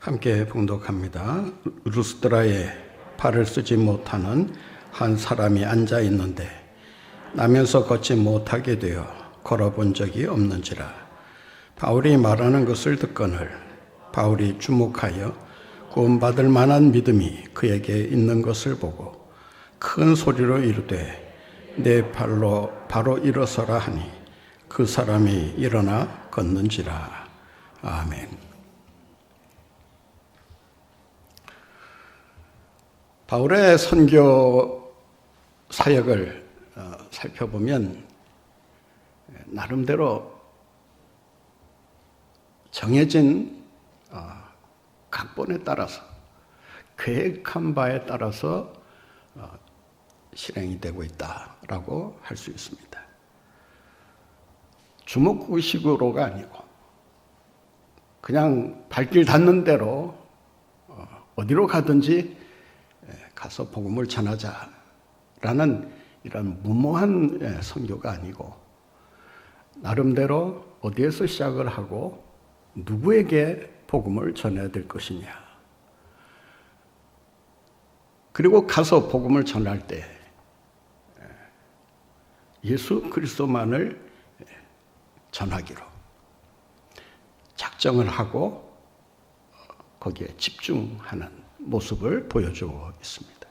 함께 봉독합니다. 루스드라에 발을 쓰지 못하는 한 사람이 앉아 있는데 나면서 걷지 못하게 되어 걸어본 적이 없는지라. 바울이 말하는 것을 듣거늘 바울이 주목하여 구원받을 만한 믿음이 그에게 있는 것을 보고 큰 소리로 이르되 내 발로 바로 일어서라 하니 그 사람이 일어나 걷는지라. 아멘. 바울의 선교 사역을 살펴보면 나름대로 정해진 각본에 따라서 계획한 바에 따라서 실행이 되고 있다라고 할 수 있습니다. 주먹구식으로가 아니고 그냥 발길 닿는 대로 어디로 가든지 가서 복음을 전하자라는 이런 무모한 선교가 아니고 나름대로 어디에서 시작을 하고 누구에게 복음을 전해야 될 것이냐, 그리고 가서 복음을 전할 때 예수 그리스도만을 전하기로 작정을 하고 거기에 집중하는 모습을 보여주고 있습니다.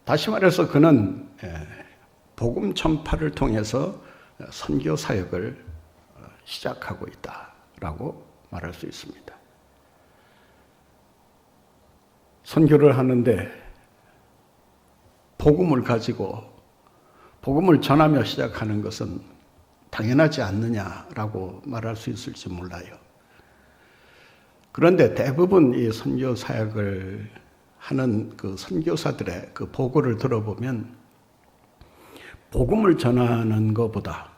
다시 말해서 그는 복음 전파를 통해서 선교 사역을 시작하고 있다라고 말할 수 있습니다. 선교를 하는데 복음을 가지고 복음을 전하며 시작하는 것은 당연하지 않느냐라고 말할 수 있을지 몰라요. 그런데 대부분 이 선교 사역을 하는 그 선교사들의 그 보고를 들어보면 복음을 전하는 것보다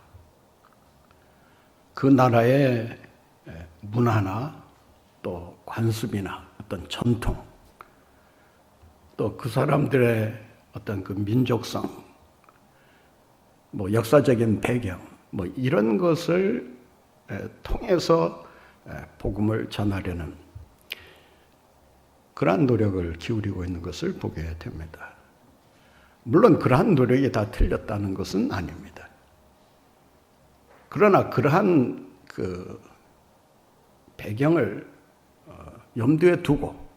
그 나라의 문화나 또 관습이나 어떤 전통, 또 그 사람들의 어떤 그 민족성, 뭐 역사적인 배경, 뭐 이런 것을 통해서 복음을 전하려는 그러한 노력을 기울이고 있는 것을 보게 됩니다. 물론 그러한 노력이 다 틀렸다는 것은 아닙니다. 그러나 그러한 그 배경을 염두에 두고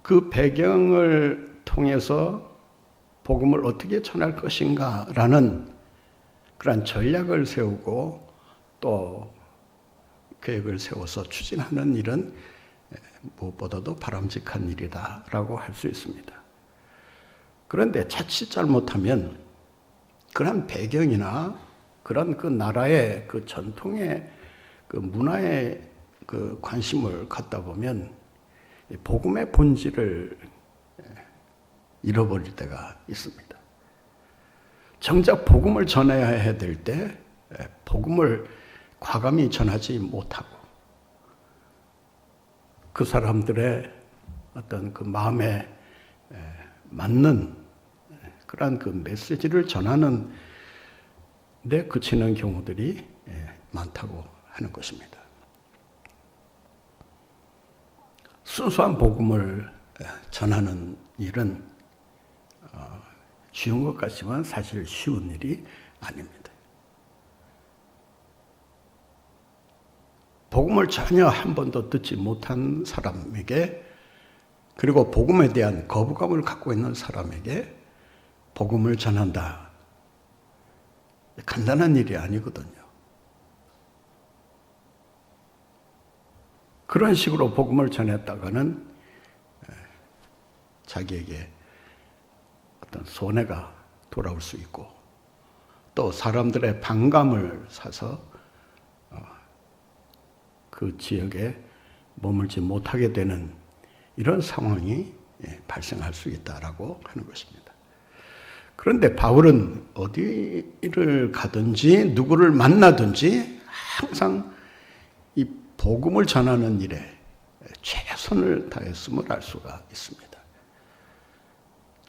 그 배경을 통해서 복음을 어떻게 전할 것인가라는 그러한 전략을 세우고 또 계획을 세워서 추진하는 일은 무엇보다도 바람직한 일이다라고 할 수 있습니다. 그런데 자칫 잘못하면 그런 배경이나 그런 그 나라의 그 전통의 그 문화에 그 관심을 갖다 보면 복음의 본질을 잃어버릴 때가 있습니다. 정작 복음을 전해야 될 때 복음을 과감히 전하지 못하고 그 사람들의 어떤 그 마음에 맞는 그러한 그 메시지를 전하는 데 그치는 경우들이 많다고 하는 것입니다. 순수한 복음을 전하는 일은 쉬운 것 같지만 사실 쉬운 일이 아닙니다. 복음을 전혀 한 번도 듣지 못한 사람에게, 그리고 복음에 대한 거부감을 갖고 있는 사람에게 복음을 전한다. 간단한 일이 아니거든요. 그런 식으로 복음을 전했다가는 자기에게 어떤 손해가 돌아올 수 있고 또 사람들의 반감을 사서 그 지역에 머물지 못하게 되는 이런 상황이 발생할 수 있다라고 하는 것입니다. 그런데 바울은 어디를 가든지 누구를 만나든지 항상 이 복음을 전하는 일에 최선을 다했음을 알 수가 있습니다.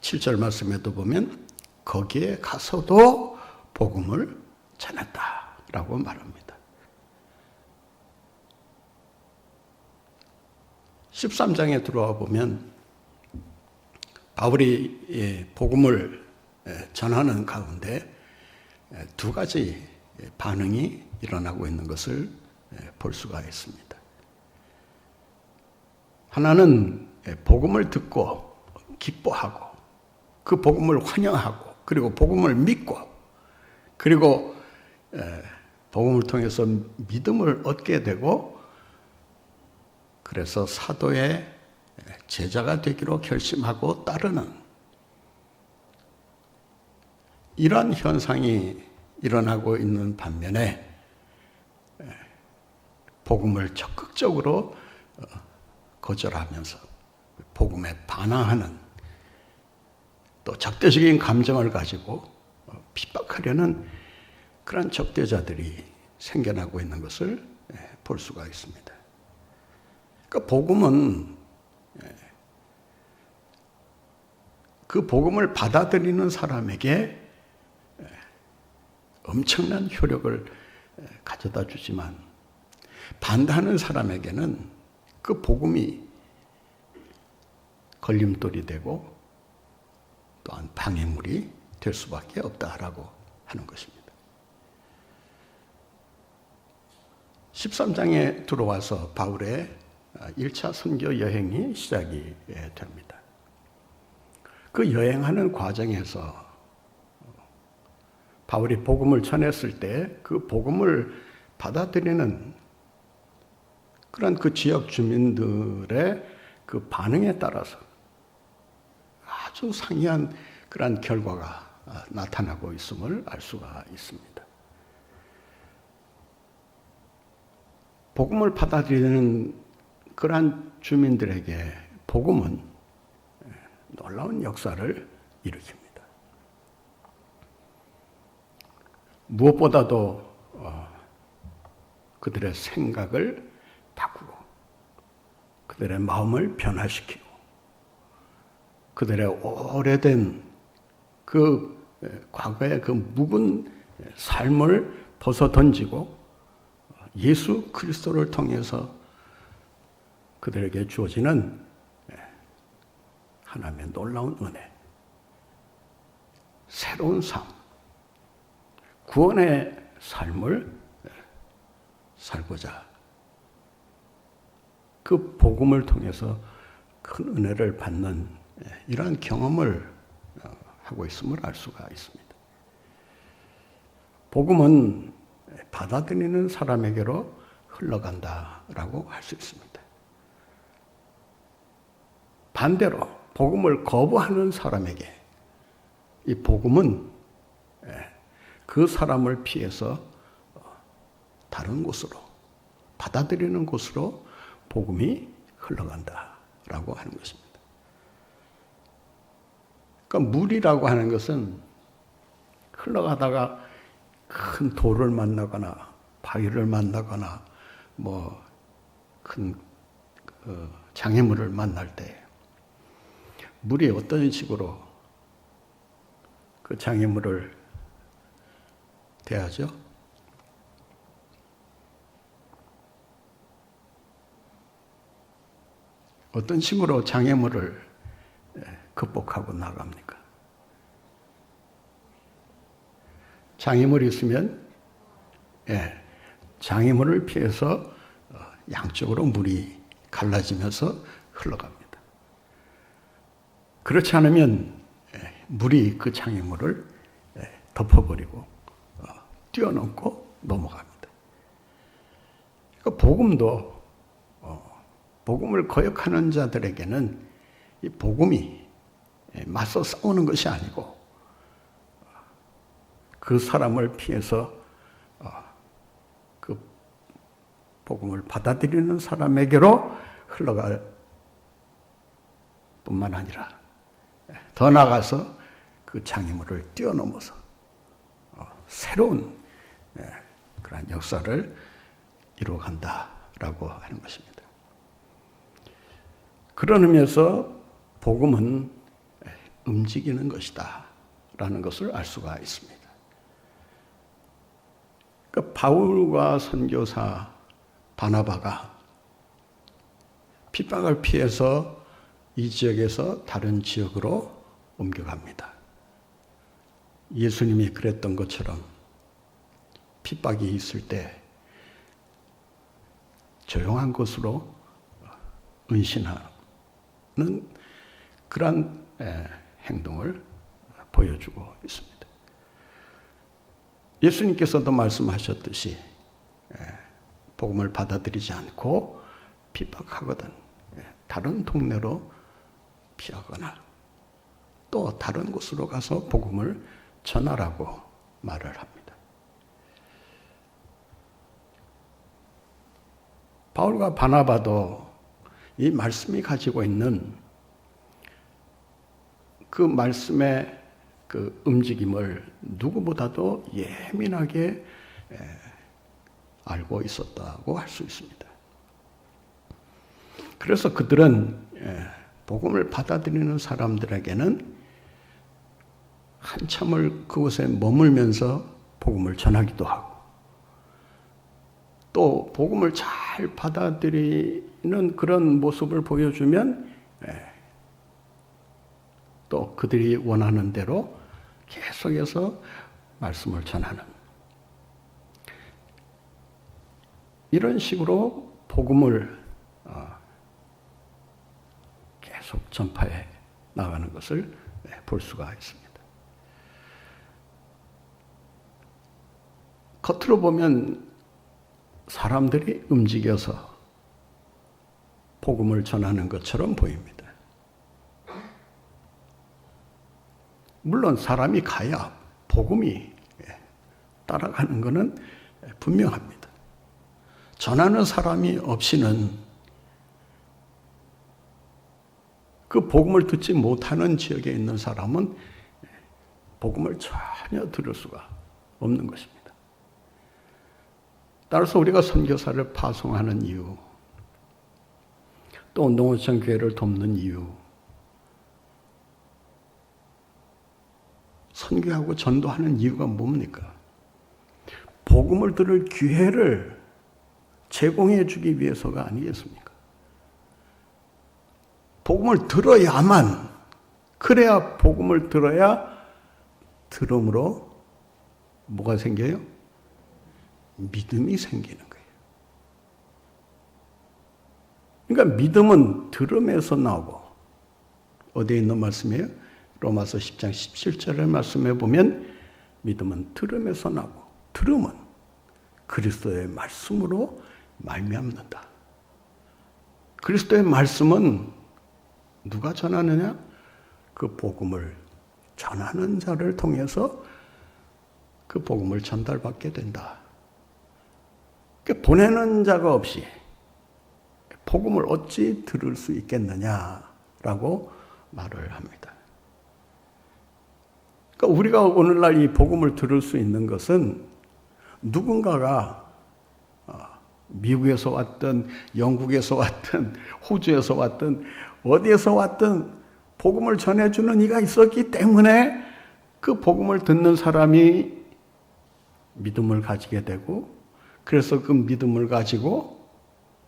7절 말씀에도 보면 거기에 가서도 복음을 전했다라고 말합니다. 13장에 들어와 보면 바울이 복음을 전하는 가운데 두 가지 반응이 일어나고 있는 것을 볼 수가 있습니다. 하나는 복음을 듣고 기뻐하고 그 복음을 환영하고 그리고 복음을 믿고 그리고 복음을 통해서 믿음을 얻게 되고 그래서 사도의 제자가 되기로 결심하고 따르는 이러한 현상이 일어나고 있는 반면에 복음을 적극적으로 거절하면서 복음에 반항하는 또 적대적인 감정을 가지고 핍박하려는 그런 적대자들이 생겨나고 있는 것을 볼 수가 있습니다. 그러니까 복음은 그 복음을 받아들이는 사람에게 엄청난 효력을 가져다 주지만 반대하는 사람에게는 그 복음이 걸림돌이 되고 또한 방해물이 될 수밖에 없다라고 하는 것입니다. 13장에 들어와서 바울의 1차 선교 여행이 시작이 됩니다. 그 여행하는 과정에서 바울이 복음을 전했을 때 그 복음을 받아들이는 그런 그 지역 주민들의 그 반응에 따라서 아주 상이한 그런 결과가 나타나고 있음을 알 수가 있습니다. 복음을 받아들이는 그러한 주민들에게 복음은 놀라운 역사를 일으킵니다. 무엇보다도 그들의 생각을 바꾸고 그들의 마음을 변화시키고 그들의 오래된 그 과거의 그 묵은 삶을 벗어던지고 예수 그리스도를 통해서 그들에게 주어지는 하나님의 놀라운 은혜, 새로운 삶, 구원의 삶을 살고자 그 복음을 통해서 큰 은혜를 받는 이러한 경험을 하고 있음을 알 수가 있습니다. 복음은 받아들이는 사람에게로 흘러간다라고 할 수 있습니다. 반대로 복음을 거부하는 사람에게 이 복음은 그 사람을 피해서 다른 곳으로 받아들이는 곳으로 복음이 흘러간다라고 하는 것입니다. 그러니까 물이라고 하는 것은 흘러가다가 큰 돌을 만나거나 바위를 만나거나 뭐 큰 장애물을 만날 때 물이 어떤 식으로 그 장애물을 대하죠? 어떤 식으로 장애물을 극복하고 나갑니까? 장애물이 있으면 장애물을 피해서 양쪽으로 물이 갈라지면서 흘러갑니다. 그렇지 않으면 물이 그 장애물을 덮어버리고 뛰어넘고 넘어갑니다. 그러니까 복음도 복음을 거역하는 자들에게는 이 복음이 맞서 싸우는 것이 아니고 그 사람을 피해서 그 복음을 받아들이는 사람에게로 흘러갈 뿐만 아니라 더 나아가서 그 장애물을 뛰어넘어서 새로운 그런 역사를 이루어간다라고 하는 것입니다. 그런 의미에서 복음은 움직이는 것이다 라는 것을 알 수가 있습니다. 그러니까 바울과 선교사 바나바가 핍박을 피해서 이 지역에서 다른 지역으로 옮겨갑니다. 예수님이 그랬던 것처럼 핍박이 있을 때 조용한 곳으로 은신하는 그런 행동을 보여주고 있습니다. 예수님께서도 말씀하셨듯이 복음을 받아들이지 않고 핍박하거든 다른 동네로 피하거나 또 다른 곳으로 가서 복음을 전하라고 말을 합니다. 바울과 바나바도 이 말씀이 가지고 있는 그 말씀의 그 움직임을 누구보다도 예민하게 알고 있었다고 할 수 있습니다. 그래서 그들은 복음을 받아들이는 사람들에게는 한참을 그곳에 머물면서 복음을 전하기도 하고 또 복음을 잘 받아들이는 그런 모습을 보여주면 또 그들이 원하는 대로 계속해서 말씀을 전하는 이런 식으로 복음을 계속 전파해 나가는 것을 볼 수가 있습니다. 겉으로 보면 사람들이 움직여서 복음을 전하는 것처럼 보입니다. 물론 사람이 가야 복음이 따라가는 것은 분명합니다. 전하는 사람이 없이는 그 복음을 듣지 못하는 지역에 있는 사람은 복음을 전혀 들을 수가 없는 것입니다. 따라서 우리가 선교사를 파송하는 이유, 또 농어촌 교회를 돕는 이유, 선교하고 전도하는 이유가 뭡니까? 복음을 들을 기회를 제공해 주기 위해서가 아니겠습니까? 복음을 들어야만, 그래야 복음을 들어야 들음으로 뭐가 생겨요? 믿음이 생기는 거예요. 그러니까 믿음은 들음에서 나오고 어디에 있는 말씀이에요? 로마서 10장 17절의 말씀에 보면 믿음은 들음에서 나고 들음은 그리스도의 말씀으로 말미암는다. 그리스도의 말씀은 누가 전하느냐? 그 복음을 전하는 자를 통해서 그 복음을 전달받게 된다. 그러니까 보내는 자가 없이 복음을 어찌 들을 수 있겠느냐라고 말을 합니다. 그러니까 우리가 오늘날 이 복음을 들을 수 있는 것은 누군가가 미국에서 왔든 영국에서 왔든 호주에서 왔든 어디에서 왔든 복음을 전해주는 이가 있었기 때문에 그 복음을 듣는 사람이 믿음을 가지게 되고 그래서 그 믿음을 가지고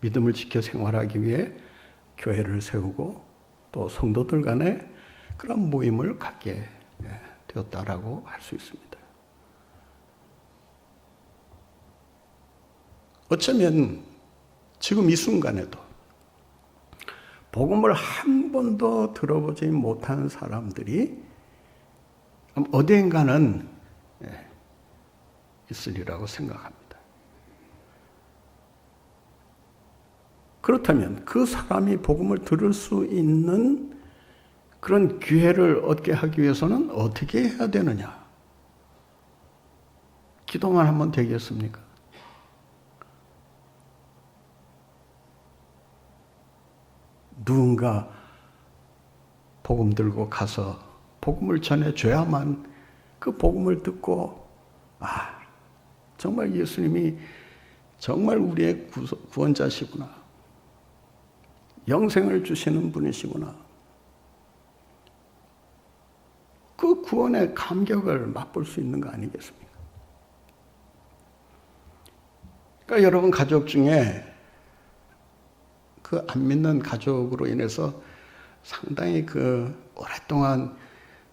믿음을 지켜 생활하기 위해 교회를 세우고 또 성도들 간에 그런 모임을 갖게 되었다라고 할 수 있습니다. 어쩌면 지금 이 순간에도 복음을 한 번도 들어보지 못한 사람들이 어디인가는 있으리라고 생각합니다. 그렇다면 그 사람이 복음을 들을 수 있는 그런 기회를 얻게 하기 위해서는 어떻게 해야 되느냐? 기도만 하면 되겠습니까? 누군가 복음 들고 가서 복음을 전해줘야만 그 복음을 듣고 정말 예수님이 정말 우리의 구원자시구나. 영생을 주시는 분이시구나. 그 구원의 감격을 맛볼 수 있는 거 아니겠습니까? 그러니까 여러분 가족 중에 그 안 믿는 가족으로 인해서 상당히 그 오랫동안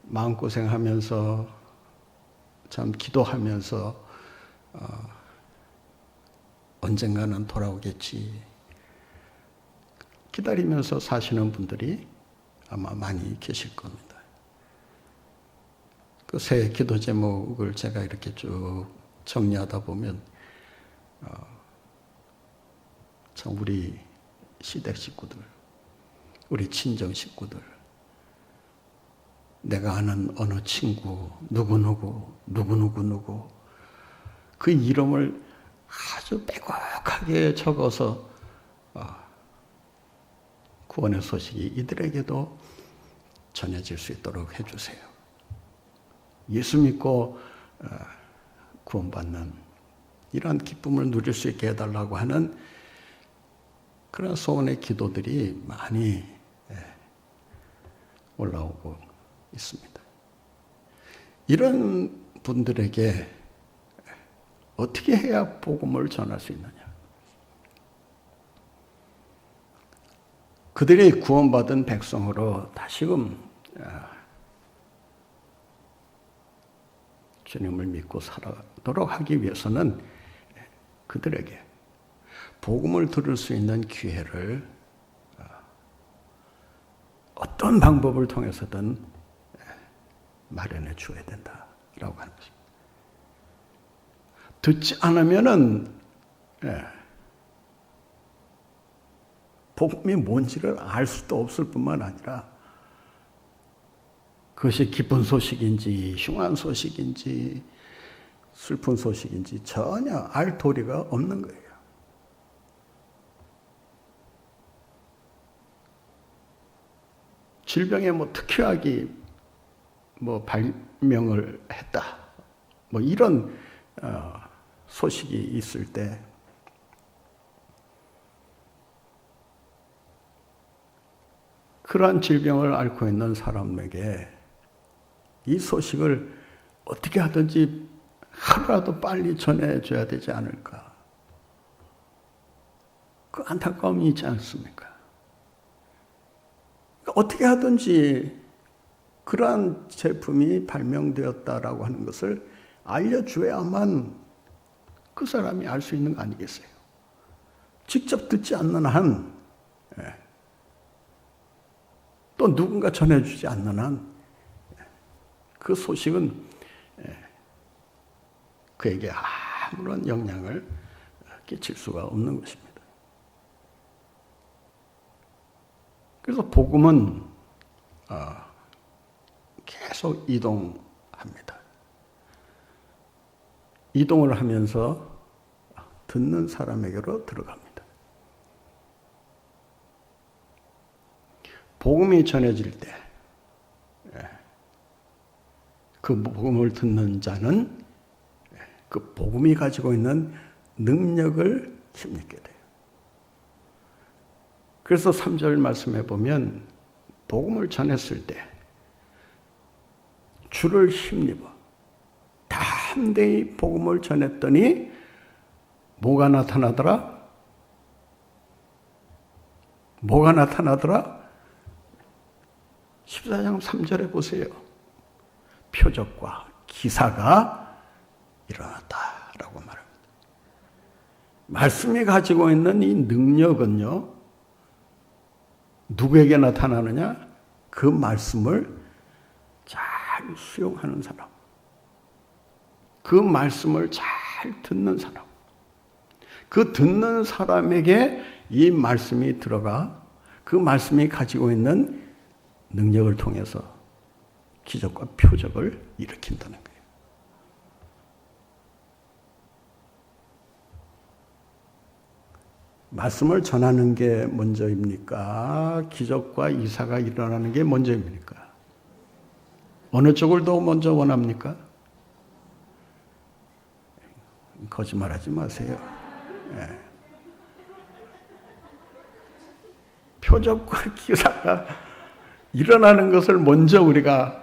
마음고생하면서 참 기도하면서 언젠가는 돌아오겠지 기다리면서 사시는 분들이 아마 많이 계실 겁니다. 그 새 기도 제목을 제가 이렇게 쭉 정리하다 보면 참 우리 시댁 식구들, 우리 친정 식구들, 내가 아는 어느 친구, 누구 그 이름을 아주 빼곡하게 적어서 구원의 소식이 이들에게도 전해질 수 있도록 해주세요. 예수 믿고 구원받는 이러한 기쁨을 누릴 수 있게 해달라고 하는 그런 소원의 기도들이 많이 올라오고 있습니다. 이런 분들에게 어떻게 해야 복음을 전할 수 있느냐? 그들이 구원받은 백성으로 다시금 주님을 믿고 살아도록 하기 위해서는 그들에게 복음을 들을 수 있는 기회를 어떤 방법을 통해서든 마련해 줘야 된다라고 하는 것입니다. 듣지 않으면은 복음이 뭔지를 알 수도 없을 뿐만 아니라 그것이 기쁜 소식인지 흉한 소식인지 슬픈 소식인지 전혀 알 도리가 없는 거예요. 질병에 특효약이 발명을 했다. 이런 소식이 있을 때 그러한 질병을 앓고 있는 사람에게 이 소식을 어떻게 하든지 하루라도 빨리 전해줘야 되지 않을까. 그 안타까움이 있지 않습니까? 어떻게 하든지 그러한 제품이 발명되었다라고 하는 것을 알려줘야만 그 사람이 알 수 있는 거 아니겠어요? 직접 듣지 않는 한, 또 누군가 전해주지 않는 한, 그 소식은 그에게 아무런 영향을 끼칠 수가 없는 것입니다. 그래서 복음은 계속 이동합니다. 이동을 하면서 듣는 사람에게로 들어갑니다. 복음이 전해질 때 그 복음을 듣는 자는 그 복음이 가지고 있는 능력을 힘입게 돼요. 그래서 3절 말씀해 보면 복음을 전했을 때 주를 힘입어 담대히 복음을 전했더니 뭐가 나타나더라? 뭐가 나타나더라? 14장 3절에 보세요. 표적과 기사가 일어났다라고 말합니다. 말씀이 가지고 있는 이 능력은요, 누구에게 나타나느냐? 그 말씀을 잘 수용하는 사람, 그 말씀을 잘 듣는 사람, 그 듣는 사람에게 이 말씀이 들어가 그 말씀이 가지고 있는 능력을 통해서 기적과 표적을 일으킨다는 거예요. 말씀을 전하는 게 먼저입니까? 기적과 이사가 일어나는 게 먼저입니까? 어느 쪽을 더 먼저 원합니까? 거짓말하지 마세요. 표적과 기사가 일어나는 것을 먼저 우리가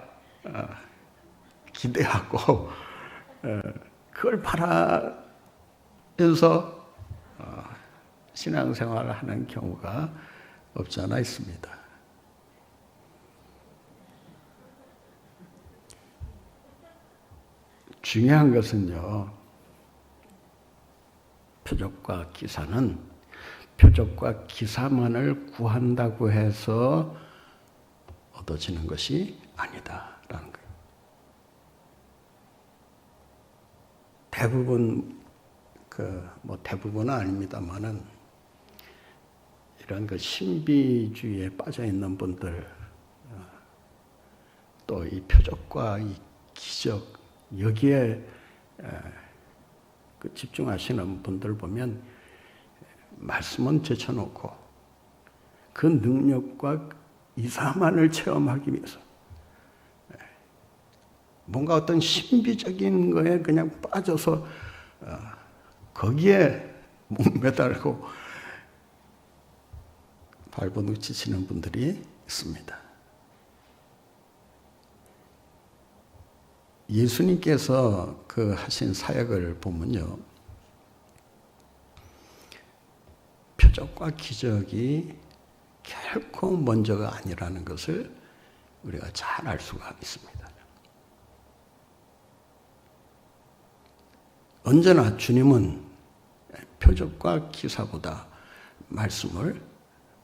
기대하고 그걸 바라면서 신앙생활을 하는 경우가 없지 않아 있습니다. 중요한 것은요, 표적과 기사는 표적과 기사만을 구한다고 해서 얻어지는 것이 아니다라는 거예요. 대부분 대부분은 아닙니다만은 이런 신비주의에 빠져 있는 분들, 또 이 표적과 이 기적 여기에 집중하시는 분들 보면 말씀은 제쳐놓고 그 능력과 이사만을 체험하기 위해서 뭔가 어떤 신비적인 거에 그냥 빠져서 거기에 목매달고 발버둥 치시는 분들이 있습니다. 예수님께서 하신 사역을 보면요, 표적과 기적이 결코 먼저가 아니라는 것을 우리가 잘 알 수가 있습니다. 언제나 주님은 표적과 기사보다 말씀을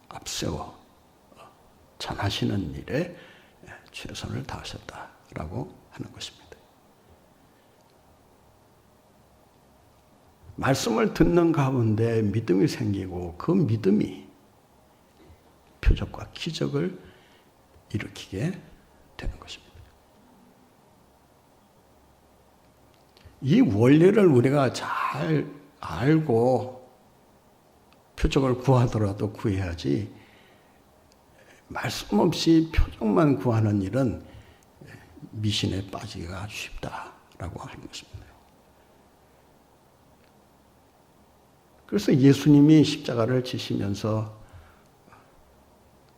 앞세워 전하시는 일에 최선을 다하셨다라고 하는 것입니다. 말씀을 듣는 가운데 믿음이 생기고 그 믿음이 표적과 기적을 일으키게 되는 것입니다. 이 원리를 우리가 잘 알고 표적을 구하더라도 구해야지, 말씀 없이 표적만 구하는 일은 미신에 빠지기가 쉽다라고 하는 것입니다. 그래서 예수님이 십자가를 지시면서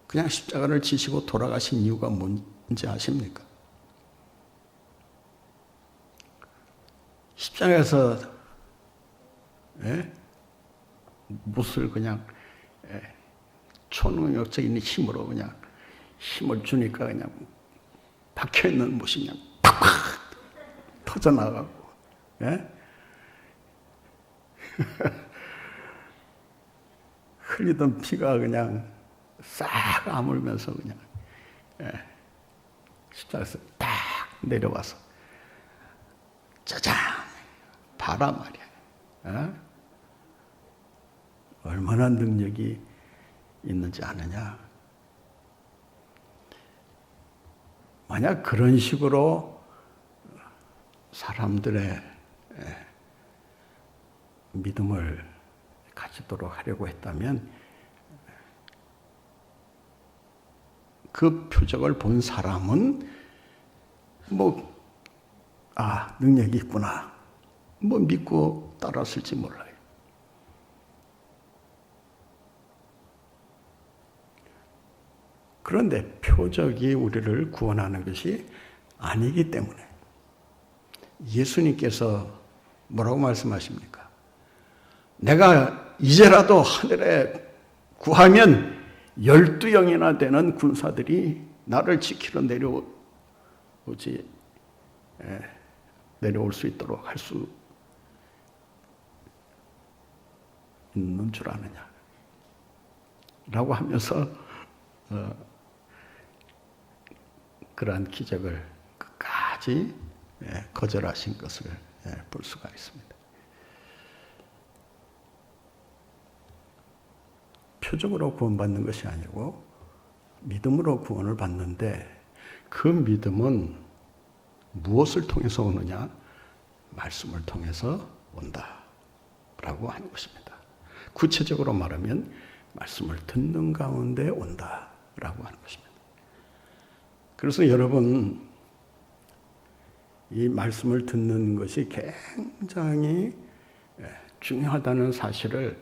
그냥 십자가를 지시고 돌아가신 이유가 뭔지 아십니까? 십자가에서 못을 그냥 초능력적인 힘으로 그냥 힘을 주니까 그냥 박혀있는 못이 그냥 팍팍 터져나가고, 흘리던 피가 그냥 싹 아물면서 그냥 십자가에서 딱 내려와서 짜잔 봐라 말이야. 얼마나 능력이 있는지 아느냐. 만약 그런 식으로 사람들의 믿음을 가지도록 하려고 했다면 그 표적을 본 사람은 능력이 있구나 믿고 따랐을지 몰라요. 그런데 표적이 우리를 구원하는 것이 아니기 때문에 예수님께서 뭐라고 말씀하십니까? 내가 이제라도 하늘에 구하면 12영이나 되는 군사들이 나를 지키러 내려올 수 있도록 할 수 있는 줄 아느냐 라고 하면서 그러한 기적을 끝까지 거절하신 것을 볼 수가 있습니다. 표적으로 구원받는 것이 아니고 믿음으로 구원을 받는데, 그 믿음은 무엇을 통해서 오느냐? 말씀을 통해서 온다라고 하는 것입니다. 구체적으로 말하면 말씀을 듣는 가운데 온다라고 하는 것입니다. 그래서 여러분, 이 말씀을 듣는 것이 굉장히 중요하다는 사실을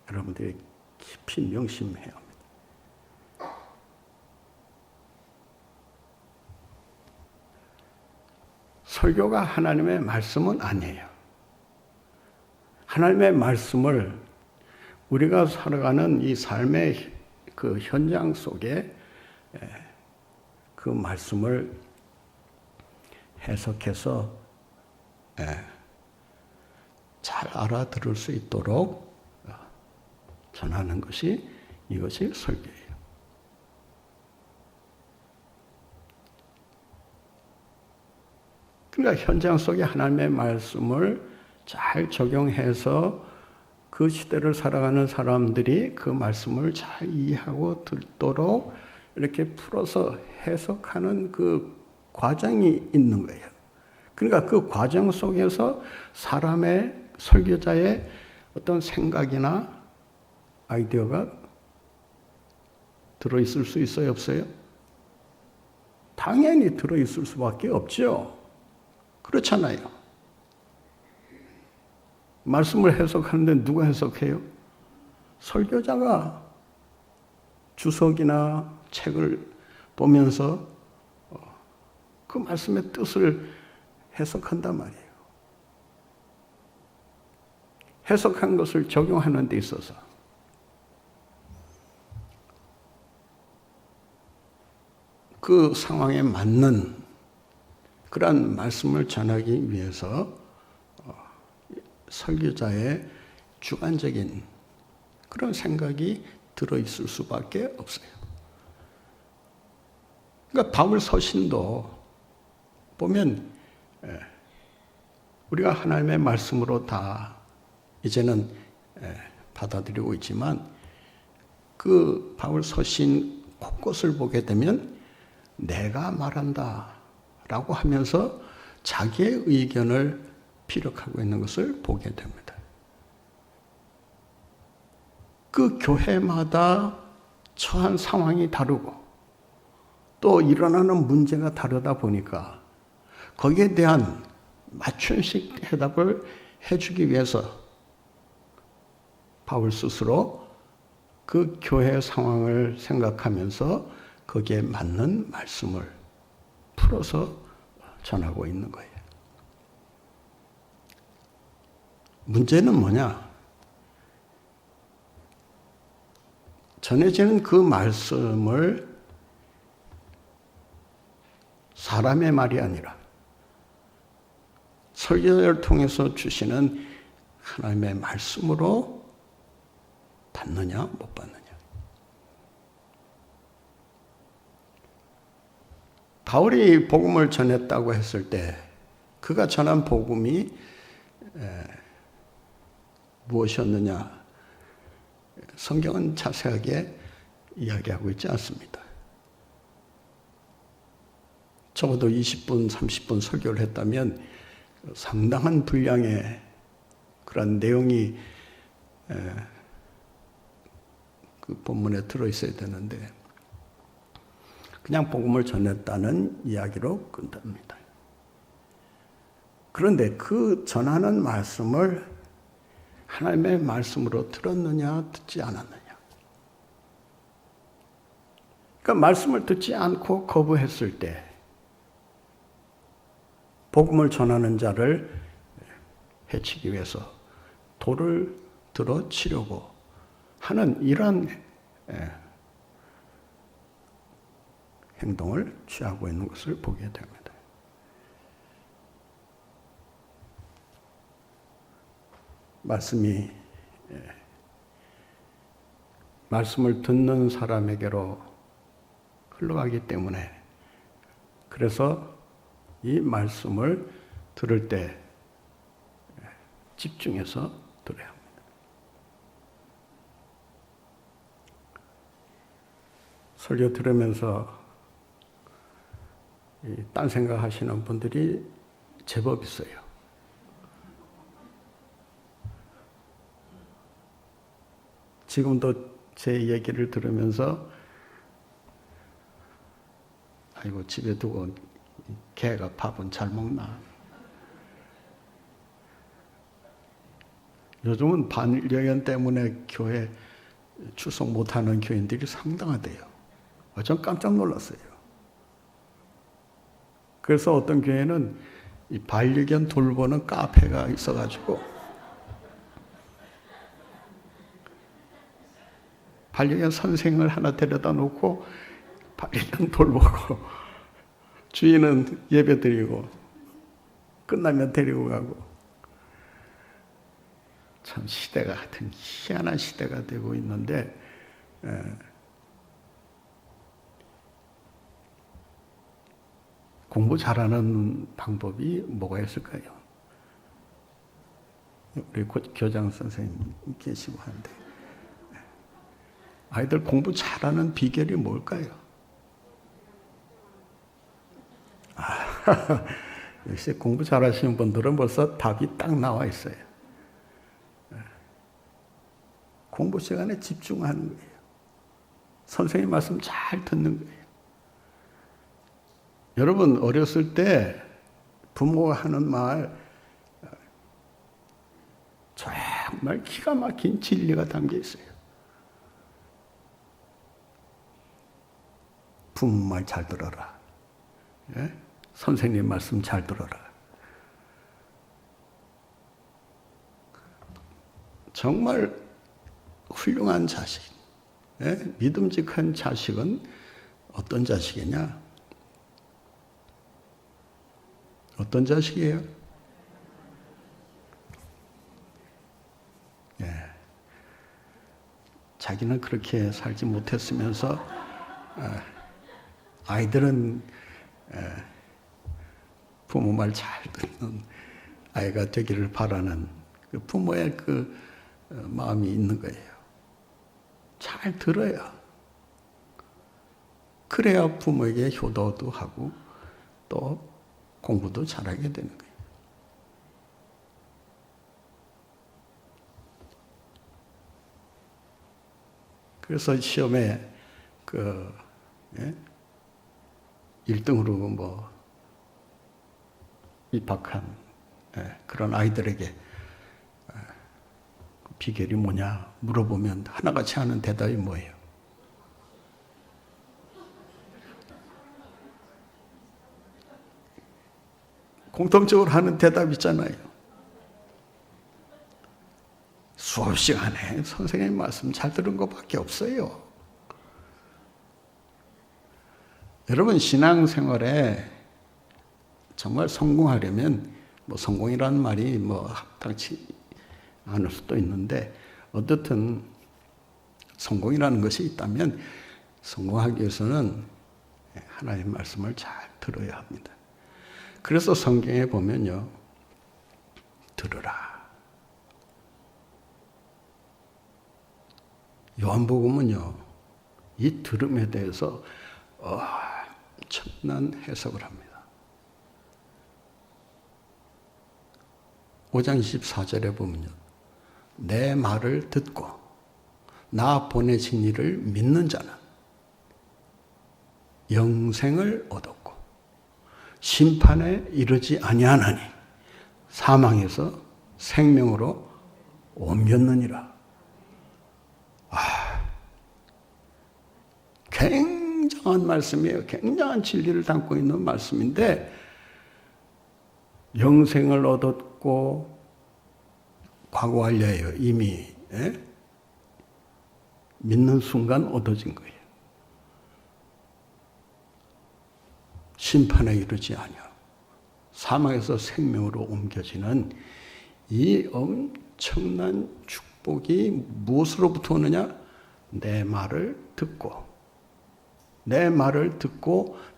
여러분들이 깊이 명심해야 합니다. 설교가 하나님의 말씀은 아니에요. 하나님의 말씀을 우리가 살아가는 이 삶의 그 현장 속에 그 말씀을 해석해서 잘 알아들을 수 있도록 전하는 것이 이것이 설교예요. 그러니까 현장 속에 하나님의 말씀을 잘 적용해서 그 시대를 살아가는 사람들이 그 말씀을 잘 이해하고 듣도록 이렇게 풀어서 해석하는 그 과정이 있는 거예요. 그러니까 그 과정 속에서 사람의 설교자의 어떤 생각이나 아이디어가 들어있을 수 있어요, 없어요? 당연히 들어있을 수밖에 없죠. 그렇잖아요. 말씀을 해석하는데 누가 해석해요? 설교자가 주석이나 책을 보면서 그 말씀의 뜻을 해석한단 말이에요. 해석한 것을 적용하는 데 있어서 그 상황에 맞는 그러한 말씀을 전하기 위해서 설교자의 주관적인 그런 생각이 들어있을 수밖에 없어요. 그러니까 바울 서신도 보면 우리가 하나님의 말씀으로 다 이제는 받아들이고 있지만 그 바울 서신 곳곳을 보게 되면 내가 말한다 라고 하면서 자기의 의견을 피력하고 있는 것을 보게 됩니다. 그 교회마다 처한 상황이 다르고 또 일어나는 문제가 다르다 보니까 거기에 대한 맞춤식 해답을 해주기 위해서 바울 스스로 그 교회의 상황을 생각하면서 거기에 맞는 말씀을 풀어서 전하고 있는 거예요. 문제는 뭐냐? 전해지는 그 말씀을 사람의 말이 아니라 설교자를 통해서 주시는 하나님의 말씀으로 받느냐 못 받느냐. 바울이 복음을 전했다고 했을 때 그가 전한 복음이 무엇이었느냐? 성경은 자세하게 이야기하고 있지 않습니다. 적어도 20분, 30분 설교를 했다면 상당한 분량의 그런 내용이 그 본문에 들어있어야 되는데 그냥 복음을 전했다는 이야기로 끝납니다. 그런데 그 전하는 말씀을 하나님의 말씀으로 들었느냐 듣지 않았느냐. 그러니까 말씀을 듣지 않고 거부했을 때 복음을 전하는 자를 해치기 위해서 돌을 들어 치려고 하는 이러한 행동을 취하고 있는 것을 보게 됩니다. 말씀을 듣는 사람에게로 흘러가기 때문에 그래서 이 말씀을 들을 때 집중해서 들어야 합니다. 설교 들으면서 딴 생각하시는 분들이 제법 있어요. 지금도 제 얘기를 들으면서 아이고 집에 두고 개가 밥은 잘 먹나. 요즘은 반려견 때문에 교회 출석 못하는 교인들이 상당하대요. 전 깜짝 놀랐어요. 그래서 어떤 교회는 이 반려견 돌보는 카페가 있어가지고 반려견 선생을 하나 데려다 놓고 반려견 돌보고 주인은 예배 드리고 끝나면 데리고 가고, 참 시대가 하여튼 희한한 시대가 되고 있는데, 공부 잘하는 방법이 뭐가 있을까요? 우리 교장 선생님 계시고 한데, 아이들 공부 잘하는 비결이 뭘까요? 역시 공부 잘하시는 분들은 벌써 답이 딱 나와 있어요. 공부 시간에 집중하는 거예요. 선생님 말씀 잘 듣는 거예요. 여러분, 어렸을 때 부모가 하는 말 정말 기가 막힌 진리가 담겨 있어요. 부모 말 잘 들어라. 예? 선생님 말씀 잘 들어라. 정말 훌륭한 자식, 예? 믿음직한 자식은 어떤 자식이냐? 어떤 자식이에요? 예. 자기는 그렇게 살지 못했으면서 아이들은 부모 말 잘 듣는 아이가 되기를 바라는 그 부모의 그 마음이 있는 거예요. 잘 들어야. 그래야 부모에게 효도도 하고 또 공부도 잘하게 되는 거예요. 그래서 시험에 1등으로 입학한 그런 아이들에게 비결이 뭐냐 물어보면 하나같이 하는 대답이 뭐예요? 공통적으로 하는 대답 있잖아요. 수업 시간에 선생님 말씀 잘 들은 것밖에 없어요. 여러분, 신앙생활에 정말 성공하려면, 성공이라는 말이 합당치 않을 수도 있는데, 어떻든 성공이라는 것이 있다면 성공하기 위해서는 하나님의 말씀을 잘 들어야 합니다. 그래서 성경에 보면요, 들으라. 요한복음은요, 이 들음에 대해서 엄청난 해석을 합니다. 5장 24절에 보면요, 내 말을 듣고 나 보내신 이를 믿는 자는 영생을 얻었고 심판에 이르지 아니하나니 사망에서 생명으로 옮겼느니라. 굉장한 말씀이에요. 굉장한 진리를 담고 있는 말씀인데, 영생을 얻었고 과거 완료예요. 이미 믿는 순간 얻어진 거예요. 심판에 이르지 아니하고 사망에서 생명으로 옮겨지는 이 엄청난 축복이 무엇으로부터 오느냐? 내 말을 듣고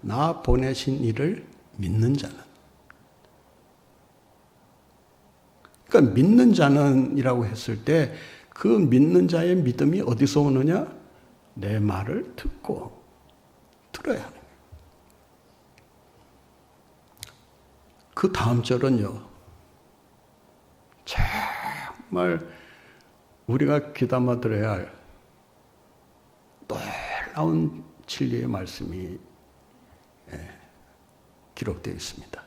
나 보내신 이를 믿는 자는. 그러니까 믿는 자는이라고 했을 때 그 믿는 자의 믿음이 어디서 오느냐? 내 말을 듣고 들어야 하는 거예요. 그 다음 절은요, 정말 우리가 귀담아 들어야 할 놀라운 진리의 말씀이 기록되어 있습니다.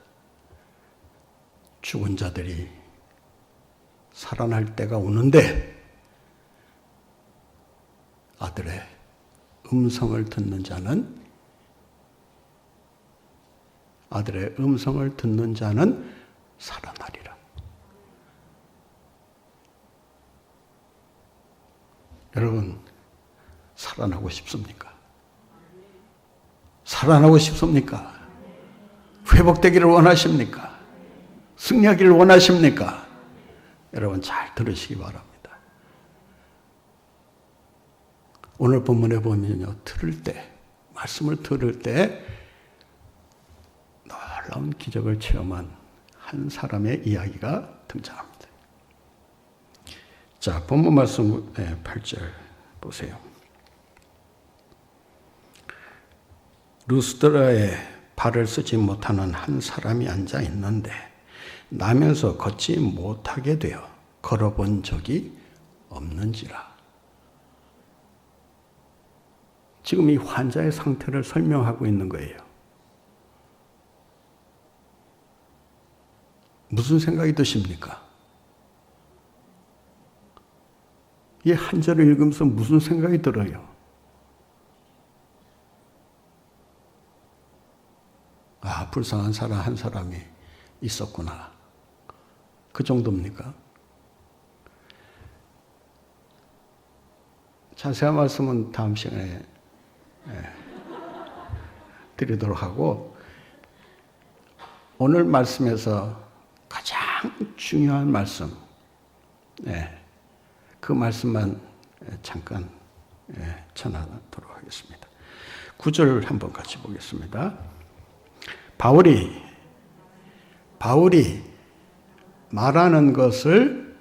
죽은 자들이 살아날 때가 오는데 아들의 음성을 듣는 자는 살아나리라. 여러분, 살아나고 싶습니까? 살아나고 싶습니까? 회복되기를 원하십니까? 승리하기를 원하십니까? 여러분 잘 들으시기 바랍니다. 오늘 본문에 보면요, 말씀을 들을 때 놀라운 기적을 체험한 한 사람의 이야기가 등장합니다. 자, 본문 말씀 8절 보세요. 루스드라에 발을 쓰지 못하는 한 사람이 앉아 있는데 나면서 걷지 못하게 되어 걸어본 적이 없는지라. 지금 이 환자의 상태를 설명하고 있는 거예요. 무슨 생각이 드십니까? 이 한 절을 읽으면서 무슨 생각이 들어요? 아, 불쌍한 사람 한 사람이 있었구나. 그 정도입니까? 자세한 말씀은 다음 시간에 드리도록 하고, 오늘 말씀에서 가장 중요한 말씀, 그 말씀만 잠깐 전하도록 하겠습니다. 9절 한번 같이 보겠습니다. 바울이 말하는 것을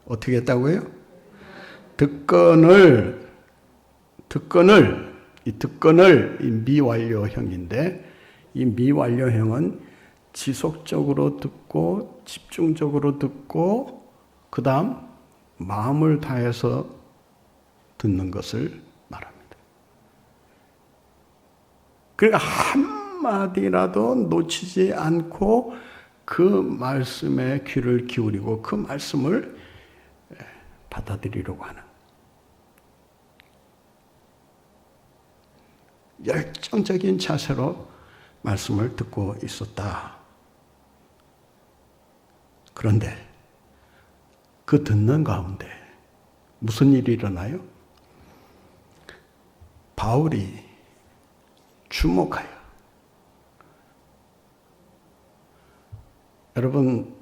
어떻게 했다고요? 이 미완료형인데, 이 미완료형은 지속적으로 듣고 집중적으로 듣고 그 다음 마음을 다해서 듣는 것을 말합니다. 그러니까 한마디라도 놓치지 않고 그 말씀에 귀를 기울이고 그 말씀을 받아들이려고 하는 열정적인 자세로 말씀을 듣고 있었다. 그런데 그 듣는 가운데 무슨 일이 일어나요? 바울이 주목하여. 여러분,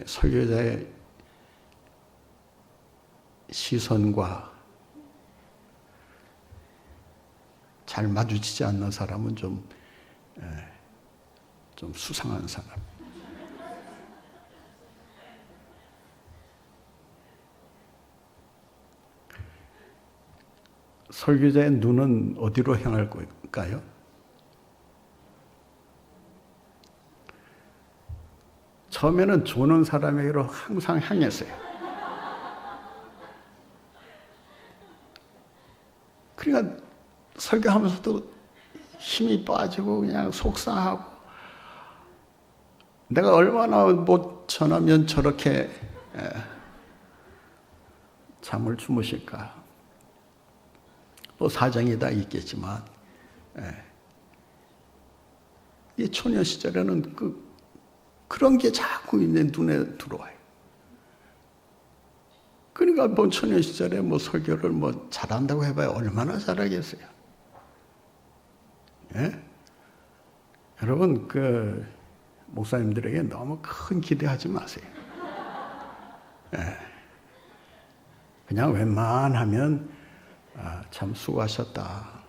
설교자의 시선과 잘 마주치지 않는 사람은 좀 수상한 사람. 설교자의 눈은 어디로 향할 걸까요? 처음에는 조는 사람에게로 항상 향했어요. 그러니까 설교하면서도 힘이 빠지고 그냥 속상하고, 내가 얼마나 못 전하면 저렇게 잠을 주무실까. 뭐 사정이 다 있겠지만, 이 초년 시절에는 그런 게 자꾸 내 눈에 들어와요. 그러니까 뭐 초년 시절에 뭐 설교를 뭐 잘한다고 해봐야 얼마나 잘하겠어요. 예? 여러분, 목사님들에게 너무 큰 기대하지 마세요. 그냥 웬만하면 참 수고하셨다.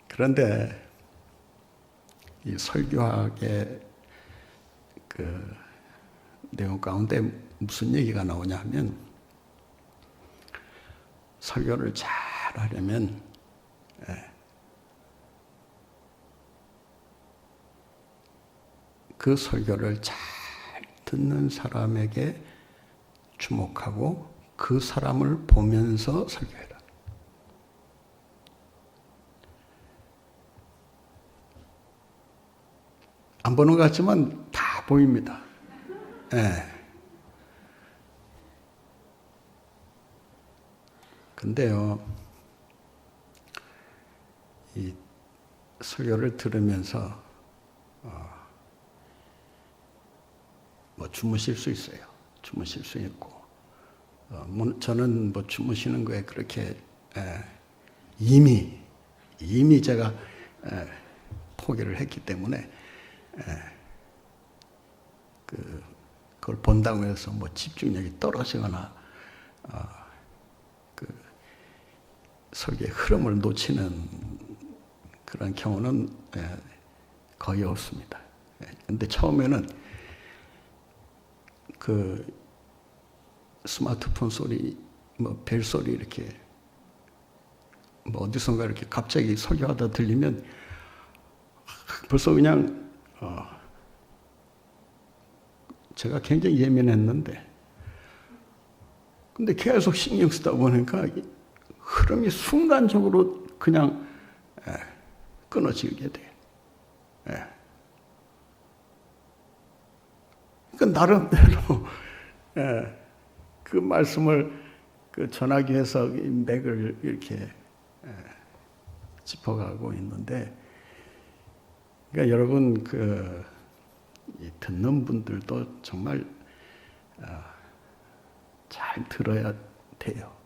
그런데 이 설교학의 내용 가운데 무슨 얘기가 나오냐 하면, 설교를 잘 하려면 그 설교를 잘 듣는 사람에게 주목하고 그 사람을 보면서 설교해라. 안 보는 것 같지만 다 보입니다. 근데요, 이 설교를 들으면서 뭐 주무실 수 있어요. 주무실 수 있고, 저는 뭐 주무시는 거에 그렇게 이미 제가 포기를 했기 때문에 그걸 본다고 해서 뭐 집중력이 떨어지거나 그 설교의 흐름을 놓치는 그런 경우는 거의 없습니다. 근데 처음에는 그 스마트폰 소리, 뭐 벨 소리 이렇게 뭐 어디선가 이렇게 갑자기 설교하다 들리면 벌써 그냥 제가 굉장히 예민했는데, 근데 계속 신경 쓰다 보니까 흐름이 순간적으로 그냥 끊어지게 돼요. 그러니까 나름대로 그 말씀을 전하기 위해서 이 맥을 이렇게 짚어가고 있는데, 그러니까 여러분 듣는 분들도 정말 잘 들어야 돼요.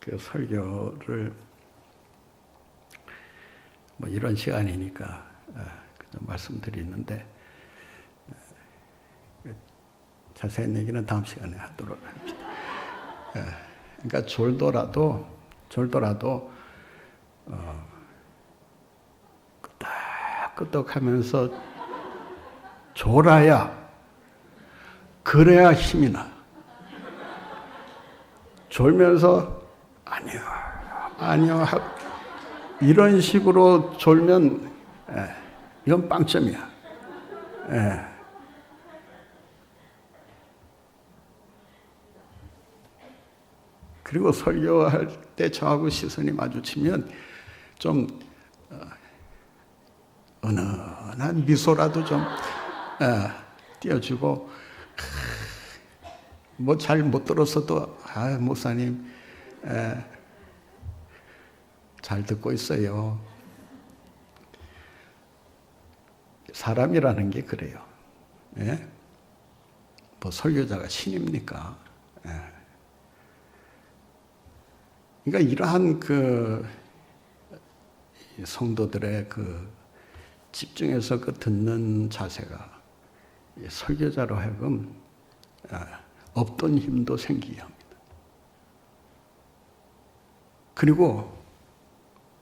그 설교를 뭐 이런 시간이니까 그냥 말씀드리는데, 자세한 얘기는 다음 시간에 하도록 합시다. 그러니까 졸더라도 끄떡끄떡하면서 졸아야, 그래야 힘이 나. 졸면서 아니요 이런 식으로 졸면 이건 빵점이야. 그리고 설교할 때 저하고 시선이 마주치면 좀 은은한 미소라도 좀 띄워주고, 뭐 잘 못 들었어도 목사님 잘 듣고 있어요. 사람이라는 게 그래요. 뭐 설교자가 신입니까? 그러니까 이러한 성도들의 집중해서 듣는 자세가 설교자로 하여금 없던 힘도 생기게 합니다. 그리고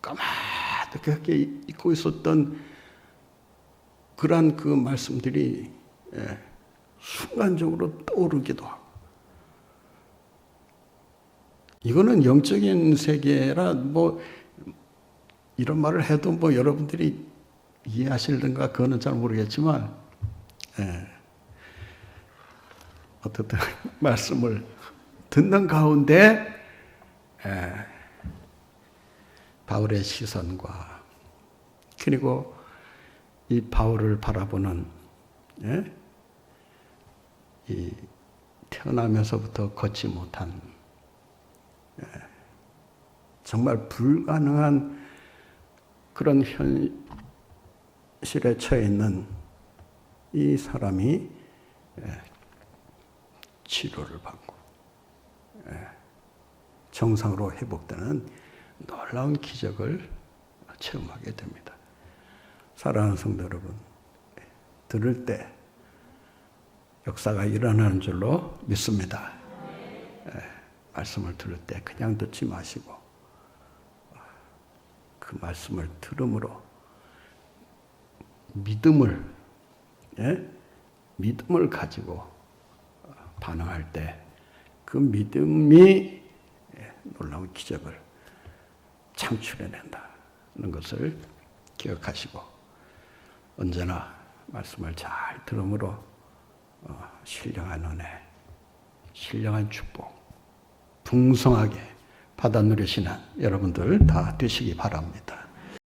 까맣게 잊고 있었던 그러한 그 말씀들이 순간적으로 떠오르기도 하고, 이거는 영적인 세계라 뭐 이런 말을 해도 뭐 여러분들이 이해하실는가 그거는 잘 모르겠지만, 어떻든 말씀을 듣는 가운데 바울의 시선과, 그리고 이 바울을 바라보는 이 태어나면서부터 걷지 못한 정말 불가능한 그런 현실에 처해 있는 이 사람이 치료를 받고 정상으로 회복되는 놀라운 기적을 체험하게 됩니다. 사랑하는 성도 여러분, 들을 때 역사가 일어나는 줄로 믿습니다. 말씀을 들을 때 그냥 듣지 마시고 그 말씀을 들음으로 믿음을 가지고 반응할 때 그 믿음이 놀라운 기적을 창출해낸다는 것을 기억하시고, 언제나 말씀을 잘 들음으로 신령한 은혜, 신령한 축복 풍성하게 받아 누리시는 여러분들 다 되시기 바랍니다.